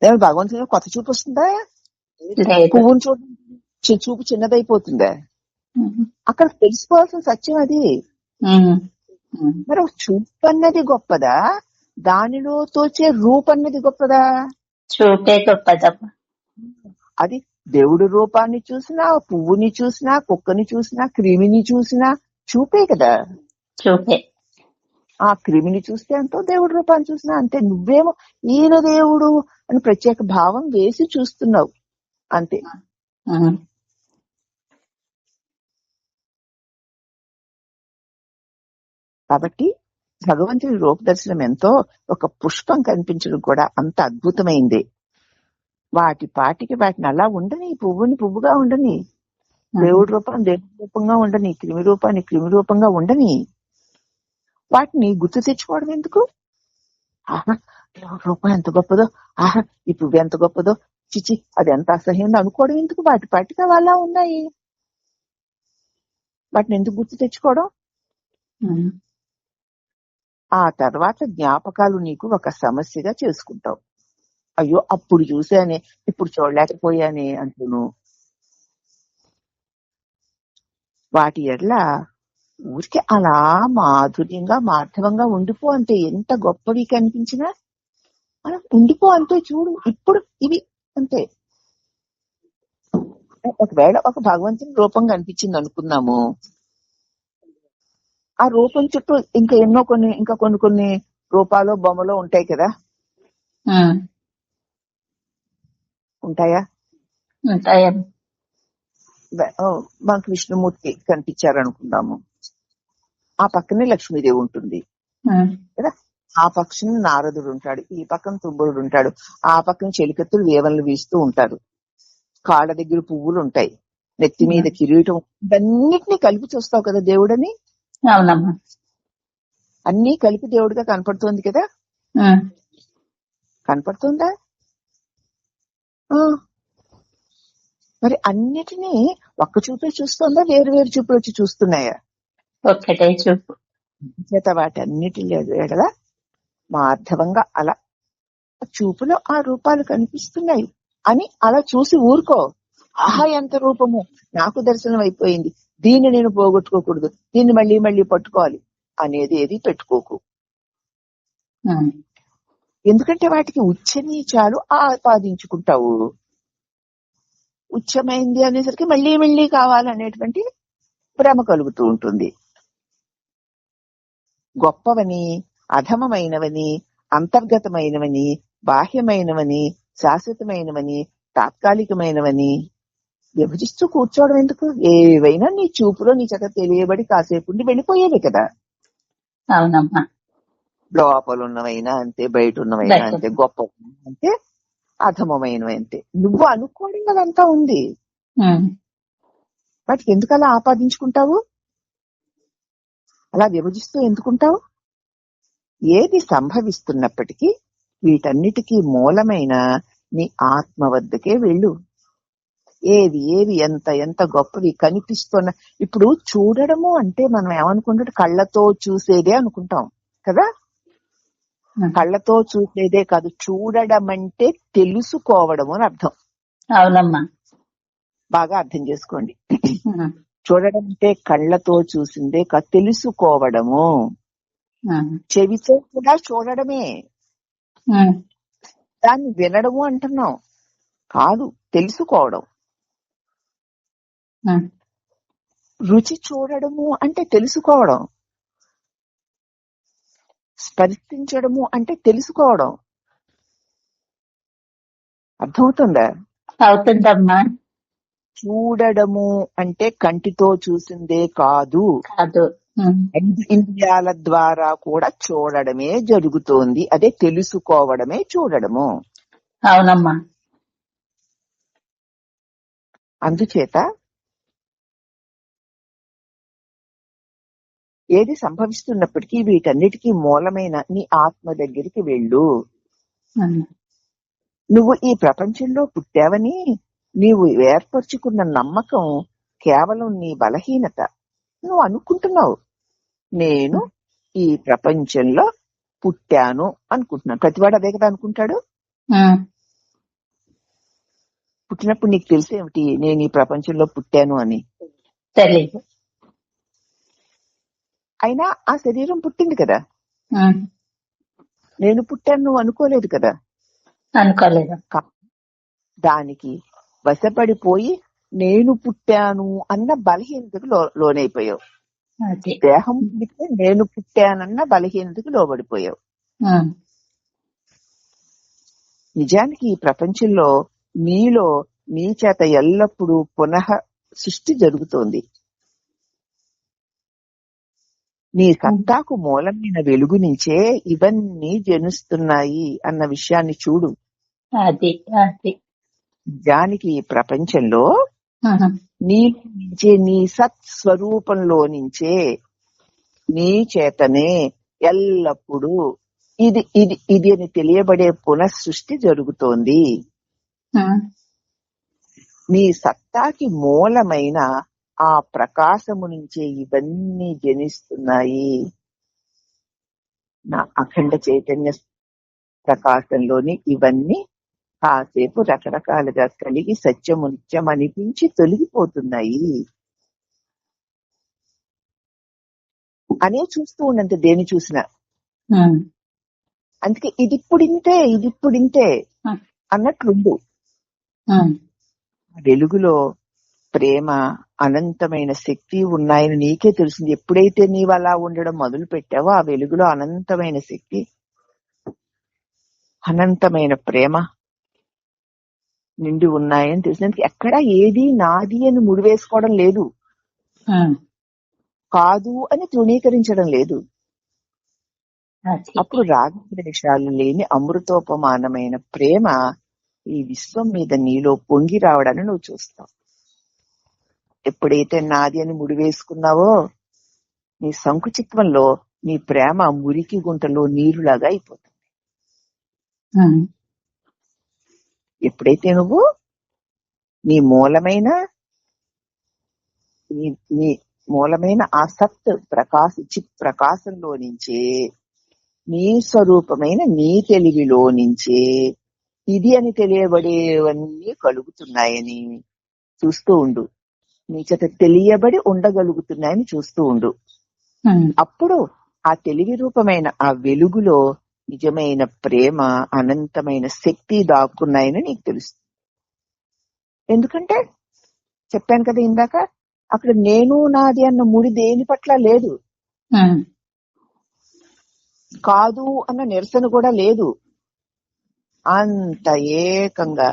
భగవంతుని కొత్త చూపు వస్తుందా? లేదు. పువ్వుని చూపు చిన్నదైపోతుందా? అక్కడ తెలుసుకోవాల్సిన సత్యం అది. మరి చూపు అన్నది గొప్పదా, దానిలో తోచే రూపం అన్నది గొప్పదా? చూపే గొప్పదమ్మా. అది దేవుడి రూపాన్ని చూసినా, పువ్వుని చూసినా, కుక్కని చూసినా, క్రిమిని చూసినా చూపే కదా. చూపే. ఆ క్రిమిని చూస్తే అంతో, దేవుడి రూపాన్ని చూసినా అంతే. నువ్వేమో ఈయన దేవుడు అని ప్రత్యేక భావం వేసి చూస్తున్నావు అంతే. కాబట్టి భగవంతుడి రూప దర్శనం ఎంతో, ఒక పుష్పం కనిపించడం కూడా అంత అద్భుతమైంది. వాటి పాటికి వాటిని అలా ఉండని, పువ్వుని పువ్వుగా ఉండని, దేవుడి రూపం దేవుడి రూపంగా ఉండని, క్రిమి రూపాన్ని క్రిమి రూపంగా ఉండని. వాటిని గుర్తు తెచ్చుకోవడం ఎందుకు? ఆహా, దేవుడి రూపం ఎంత గొప్పదో, ఆహా ఈ పువ్వు ఎంత గొప్పదో, చిచి అది ఎంత అసహ్యంగా అనుకోవడం ఎందుకు? వాటి పాటికి అలా ఉన్నాయి, వాటిని ఎందుకు గుర్తు తెచ్చుకోవడం? ఆ తర్వాత జ్ఞాపకాలు నీకు ఒక సమస్యగా చేసుకుంటావు. అయ్యో అప్పుడు చూసానే, ఇప్పుడు చూడలేకపోయానే అంటూను. వాటి ఎడ్ల ఊరికి అలా మాధుర్యంగా మాధవంగా ఉండిపో అంతే. ఎంత గొప్పవి కనిపించినా మనం ఉండిపో అంతే. చూడు ఇప్పుడు ఇవి అంతే. ఒకవేళ ఒక భగవంతుని రూపం కనిపించింది అనుకున్నాము, ఆ రూపం చుట్టూ ఇంకా ఎన్నో కొన్ని రూపాలు బొమ్మలు ఉంటాయి కదా. ఉంటాయా? ఉంటాయా? మనకు విష్ణుమూర్తి కనిపించారు అనుకుందాము, ఆ పక్కనే లక్ష్మీదేవి ఉంటుంది కదా. ఆ పక్కన నారదుడు ఉంటాడు, ఈ పక్కన తుంబురుడు ఉంటాడు, ఆ పక్కన చెలికత్తులు వేవన్లు వీస్తూ ఉంటారు, కాళ్ళ దగ్గర పువ్వులు ఉంటాయి, నెత్తి మీద కిరీటం. ఇవన్నిటినీ కలిపి చూస్తావు కదా దేవుడని. అవునమ్మా. అన్నీ కలిపి దేవుడిగా కనపడుతోంది కదా. కనపడుతుందా? మరి అన్నిటినీ ఒక్క చూపే చూస్తుందా, వేరు వేరు చూపులు వచ్చి చూస్తున్నాయా? ఒక్కటే చూపు చేత వాటి అన్నిటి ఎడల మాధవంగా అలా చూపులో ఆ రూపాలు కనిపిస్తున్నాయి అని అలా చూసి ఊరుకో. ఆహా ఎంత రూపము, నాకు దర్శనం అయిపోయింది, దీన్ని నేను పోగొట్టుకోకూడదు, దీన్ని మళ్ళీ మళ్ళీ పట్టుకోవాలి అనేది ఏది పెట్టుకోకు. ఎందుకంటే వాటికి ఉచ్చనీచాలు ఆపాదించుకుంటావు. ఉచ్చమైంది అనేసరికి మళ్ళీ మళ్ళీ కావాలనేటువంటి భ్రమ కలుగుతూ ఉంటుంది. గొప్పవని, అధమమైనవని, అంతర్గతమైనవని, బాహ్యమైనవని, శాశ్వతమైనవని, తాత్కాలికమైనవని విభజిస్తూ కూర్చోవడం ఎందుకు? ఏవైనా నీ చూపులో నీ చేత తెలియబడి కాసేపు ఉండి వెళ్ళిపోయేవి కదా. అవునమ్మా. లోపల ఉన్నవైనా అంతే, బయట ఉన్నవైనా అంతే, గొప్ప అంతే, అధమమైనవి అంతే. నువ్వు అనుకోవడం అదంతా ఉంది, వాటికి ఎందుకు అలా ఆపాదించుకుంటావు? అలా విభజిస్తూ ఎందుకుంటావు? ఏది సంభవిస్తున్నప్పటికీ వీటన్నిటికీ మూలమైన నీ ఆత్మ వద్దకే వెళ్ళు. ఏవి ఏవి ఎంత ఎంత గొప్పవి కనిపిస్తున్న. ఇప్పుడు చూడడము అంటే మనం ఏమనుకుంటే కళ్ళతో చూసేదే అనుకుంటాం కదా. కళ్ళతో చూసేదే కాదు, చూడడం అంటే తెలుసుకోవడము అని అర్థం. అవునమ్మా. బాగా అర్థం చేసుకోండి. చూడడం అంటే కళ్ళతో చూసిందే కాదు, తెలుసుకోవడము. చెవితో కూడా చూడడమే, దాన్ని వినడము అంటున్నాం కాదు, తెలుసుకోవడం. రుచి చూడడము అంటే తెలుసుకోవడం, స్పర్శించడము అంటే తెలుసుకోవడం. అర్థమవుతుందా? అవుతుందమ్మా. చూడడము అంటే కంటితో చూసిందే కాదు, 5 ఇంద్రియాల ద్వారా కూడా చూడడమే జరుగుతోంది. అదే తెలుసుకోవడమే చూడడము. అవునమ్మా. అందుచేత ఏది సంభవిస్తున్నప్పటికీ వీటన్నిటికీ మూలమైన నీ ఆత్మ దగ్గరికి వెళ్ళు. నువ్వు ఈ ప్రపంచంలో పుట్టావని నీవు ఏర్పరచుకున్న నమ్మకం కేవలం నీ బలహీనత. నువ్వు అనుకుంటున్నావు నేను ఈ ప్రపంచంలో పుట్టాను అనుకుంటున్నాను. ప్రతివాడు అదే కదా అనుకుంటాడు. పుట్టినప్పుడు నీకు తెలిసేమిటి నేను ఈ ప్రపంచంలో పుట్టాను అని? తెలీదు. అయినా ఆ శరీరం పుట్టింది కదా, ఉమ్, నేను పుట్టాను నువ్వు అనుకోలేదు కదా. అనుకోలేదు. దానికి వశపడిపోయి నేను పుట్టాను అన్న బలహీనతకు లోనైపోయావు. అది. దేహం పుడితే నేను పుట్టానన్న బలహీనతకు లోబడిపోయావు. ఉమ్, నిజానికి ఈ ప్రపంచంలో నీలో నీ చేత ఎల్లప్పుడూ పునః సృష్టి జరుగుతోంది. నీ సత్తాకు మూలమైన వెలుగు నుంచే ఇవన్నీ జనిస్తున్నాయి అన్న విషయాన్ని చూడు. అది అది. నిజానికి ఈ ప్రపంచంలో ఉహు, నీ నుంచే, నీ సత్స్వరూపంలో నుంచే, నీ చేతనే ఎల్లప్పుడూ ఇది ఇది ఇది అని తెలియబడే పునఃసృష్టి జరుగుతోంది. ఉమ్, నీ సత్తాకి మూలమైన ఆ ప్రకాశము నుంచే ఇవన్నీ జనిస్తున్నాయి. నా అఖండ చైతన్య ప్రకాశంలోని ఇవన్నీ కాసేపు రకరకాలుగా కలిగి సత్యము నిత్యం అనిపించి తొలగిపోతున్నాయి అనే చూస్తూ ఉన్నంత దేని చూసినా. ఉమ్, అందుకే ఇదిప్పుడింతే అన్నట్లుండు. ఉమ్, వెలుగులో ప్రేమ, అనంతమైన శక్తి ఉన్నాయని నీకే తెలిసింది. ఎప్పుడైతే నీవు అలా ఉండడం మొదలు పెట్టావో ఆ వెలుగులో అనంతమైన శక్తి, అనంతమైన ప్రేమ నిండి ఉన్నాయని తెలిసినందుకు ఎక్కడ ఏది నాది అని ముడివేసుకోవడం లేదు, ఉమ్, కాదు అని తృణీకరించడం లేదు. అది. అప్పుడు రాగద్వేషాలు లేని అమృతోపమానమైన ప్రేమ ఈ విశ్వం మీద నీలో పొంగి రావడాన్ని నువ్వు చూస్తావు. ఎప్పుడైతే నాది అని ముడివేసుకున్నావో నీ సంకుచిత్వంలో నీ ప్రేమ మురికి గుంటలో నీరులాగా అయిపోతుంది. ఉమ్, ఎప్పుడైతే నువ్వు నీ మూలమైన ఆ సత్ చిత్ ప్రకాశంలో నుంచే, నీ స్వరూపమైన నీ తెలివిలో నుంచే ఇది అని తెలియబడేవన్నీ కలుగుతున్నాయని చూస్తూ ఉండు. నీ చేత తెలియబడి ఉండగలుగుతున్నాయని చూస్తూ ఉండు. ఉమ్, అప్పుడు ఆ తెలివి రూపమైన ఆ వెలుగులో నిజమైన ప్రేమ, అనంతమైన శక్తి దాక్కున్నాయని నీకు తెలుస్తుంది. ఎందుకంటే చెప్పాను కదా ఇందాక, అక్కడ నేను నాది అన్న ముడి దేని పట్ల లేదు, ఉమ్, కాదు అన్న నిరసన కూడా లేదు. అంత ఏకంగా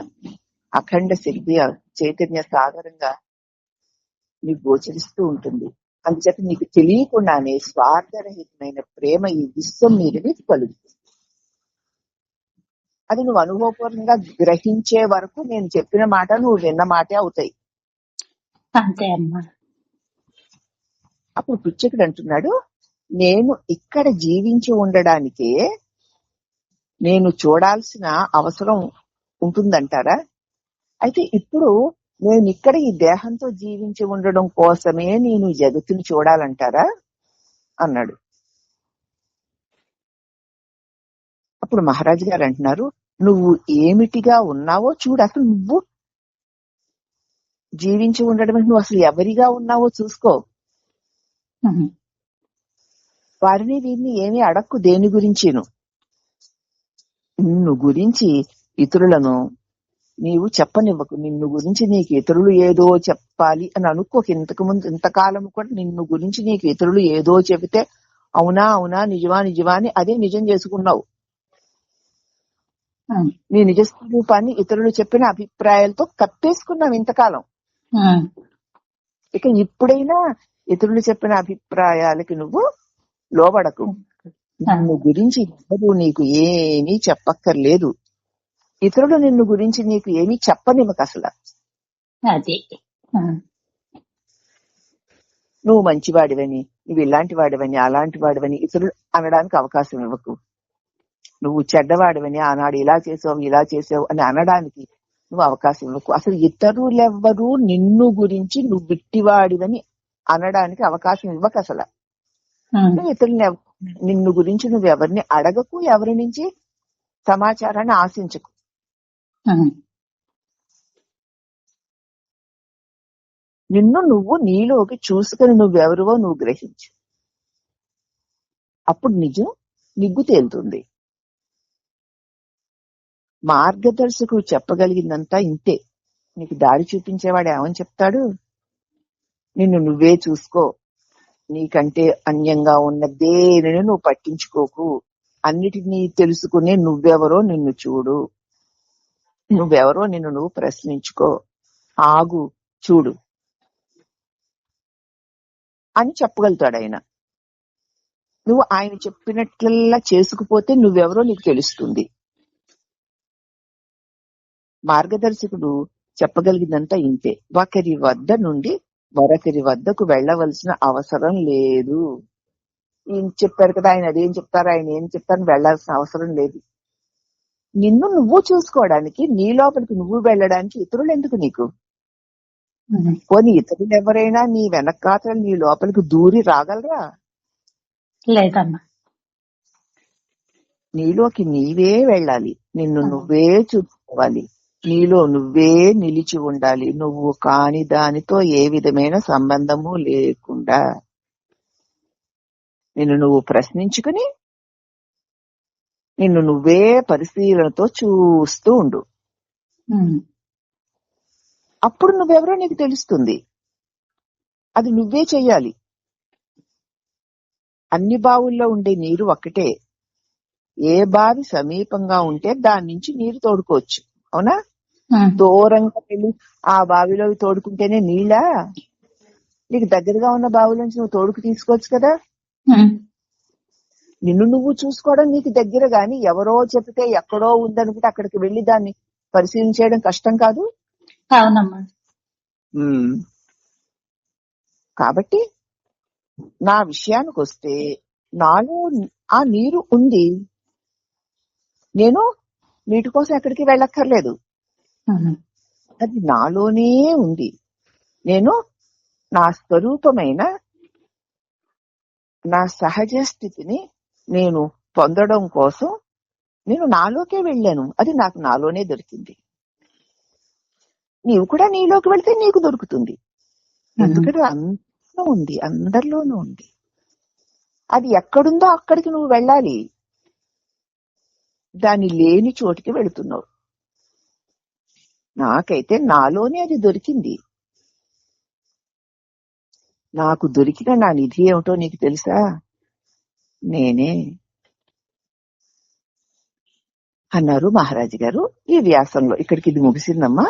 అఖండ శక్తి చైతన్య సాగరంగా నీకు గోచరిస్తూ ఉంటుంది. అందుచేత నీకు తెలియకుండానే స్వార్థరహితమైన ప్రేమ ఈ విశ్వం మీద నీకు కలుగుతుంది. అది నువ్వు అనుభవపూర్వకంగా గ్రహించే వరకు నేను చెప్పిన మాట నువ్వు విన్న మాటే అవుతాయి. అంతే అమ్మా. అప్పుడు పిచ్చకుడు అంటున్నాడు, నేను ఇక్కడ జీవించి ఉండడానికే నేను చూడాల్సిన అవసరం ఉంటుందంటారా? అయితే ఇప్పుడు నేను ఇక్కడ ఈ దేహంతో జీవించి ఉండడం కోసమే నేను జగత్తుని చూడాలంటారా అన్నాడు. అప్పుడు మహారాజు గారు అంటున్నారు, నువ్వు ఏమిటిగా ఉన్నావో చూడు. అసలు నువ్వు జీవించి ఉండడం నువ్వు అసలు ఎవరిగా ఉన్నావో చూసుకో. ఉమ్, వారిని వీరిని ఏమీ అడక్కు దేని గురించిను. నిన్ను గురించి ఇతరులను నీవు చెప్పనివ్వకు. నిన్ను గురించి నీకు ఇతరులు ఏదో చెప్పాలి అని అనుకోకు. ఇంతకాలం కూడా నిన్ను గురించి నీకు ఇతరులు ఏదో చెబితే అవునా అవునా నిజమా నిజమా అని అదే నిజం చేసుకున్నావు. ఉమ్, నీ నిజ స్వరూపాన్ని ఇతరులు చెప్పిన అభిప్రాయాలతో కప్పేసుకున్నావు ఇంతకాలం. ఉమ్, ఇక ఇప్పుడైనా ఇతరులు చెప్పిన అభిప్రాయాలకి నువ్వు లోబడకు. నిన్ను గురించి ఎవరు నీకు ఏమీ చెప్పక్కర్లేదు. ఇతరులు నిన్ను గురించి నీకు ఏమీ చెప్పనివ్వక అసలు. అది. ఉమ్, నువ్వు మంచివాడివని, నువ్వు ఇలాంటి వాడివని, అలాంటి వాడివని ఇతరులు అనడానికి అవకాశం ఇవ్వకు. నువ్వు చెడ్డవాడివని, ఆనాడు ఇలా చేసావు ఇలా చేసావు అని అనడానికి నువ్వు అవకాశం ఇవ్వకు. అసలు ఇతరులెవ్వరూ నిన్ను గురించి నువ్వు విట్టివాడివని అనడానికి అవకాశం ఇవ్వకు అసలు. ఉమ్, ఇతరులని నిన్ను గురించి నువ్వు ఎవరిని అడగకు, ఎవరి నుంచి సమాచారాన్ని ఆశించకు. ఉమ్, నిన్ను నువ్వు నీలోకి చూసుకుని నువ్వెవరివో నువ్వు గ్రహించు. అప్పుడు నిజం నిగ్గు తేలుతుంది. మార్గదర్శకుడు చెప్పగలిగిందంతా ఇంతే. నీకు దారి చూపించేవాడు ఏమని చెప్తాడు? నిన్ను నువ్వే చూసుకో, నీకంటే అన్యంగా ఉన్న దేనిని నువ్వు పట్టించుకోకు, అన్నిటినీ తెలుసుకునే నువ్వెవరో నిన్ను చూడు, నువ్వెవరో నిన్ను నువ్వు ప్రశ్నించుకో, ఆగు, చూడు అని చెప్పగలుగుతాడు ఆయన. నువ్వు ఆయన చెప్పినట్లల్లా చేసుకుపోతే నువ్వెవరో నీకు తెలుస్తుంది. మార్గదర్శకుడు చెప్పగలిగిందంతా ఇంతే. ఒకరి వద్ద నుండి మరొకరి వద్దకు వెళ్ళవలసిన అవసరం లేదు. ఈయన చెప్పారు కదా, ఆయన అదేం చెప్తారు, ఆయన ఏం చెప్తారని వెళ్లాల్సిన అవసరం లేదు. నిన్ను నువ్వు చూసుకోవడానికి, నీ లోపలికి నువ్వు వెళ్ళడానికి ఇతరులు ఎందుకు నీకు? పోనీ ఇతరులు ఎవరైనా నీ వెనకాతలు నీ లోపలికి దూరి రాగలరా? లేదమ్మా. నీలోకి నీవే వెళ్ళాలి, నిన్ను నువ్వే చూసుకోవాలి, నీలో నువ్వే నిలిచి ఉండాలి, నువ్వు కాని దానితో ఏ విధమైన సంబంధము లేకుండా నిన్ను నువ్వు ప్రశ్నించుకుని నిన్ను నువ్వే పరిశీలనతో చూస్తూ ఉండు. అప్పుడు నువ్వెవరో నీకు తెలుస్తుంది. అది నువ్వే చెయ్యాలి. అన్ని బావుల్లో ఉండే నీరు ఒక్కటే. ఏ బావి సమీపంగా ఉంటే దాని నుంచి నీరు తోడుకోవచ్చు, అవునా? దూరంగా వెళ్ళి ఆ బావిలో తోడుకుంటేనే నీళ్ళా? నీకు దగ్గరగా ఉన్న బావిలోంచి నువ్వు తోడుకు తీసుకోవచ్చు కదా. నిన్ను నువ్వు చూసుకోవడం నీకు దగ్గర, గాని ఎవరో చెప్తే ఎక్కడో ఉందనుకుంటే అక్కడికి వెళ్లి దాన్ని పరిశీలించడం కష్టం కాదు. అవునమ్మా. కాబట్టి నా విషయానికి వస్తే నాలో ఆ నీరు ఉంది. నేను నీటి కోసం ఎక్కడికి వెళ్ళక్కర్లేదు, అది నాలోనే ఉంది. నేను నా స్వరూపమైన నా సహజ స్థితిని నేను పొందడం కోసం నేను నాలోకే వెళ్ళాను. అది నాకు నాలోనే దొరికింది. నీవు కూడా నీలోకి వెళ్తే నీకు దొరుకుతుంది. ఎందుకంటే అందరిలో ఉంది, అందరిలోనూ ఉంది. అది ఎక్కడుందో అక్కడికి నువ్వు వెళ్ళాలి. దాని లేని చోటికి వెళుతున్నావు. నాకైతే నాలోనే అది దొరికింది. నాకు దొరికిన నా నిధి ఏమిటో నీకు తెలుసా? నేనే అన్నారు మహారాజు గారు ఈ వ్యాసంలో. ఇక్కడికి ఇది ముగిసిందమ్మా.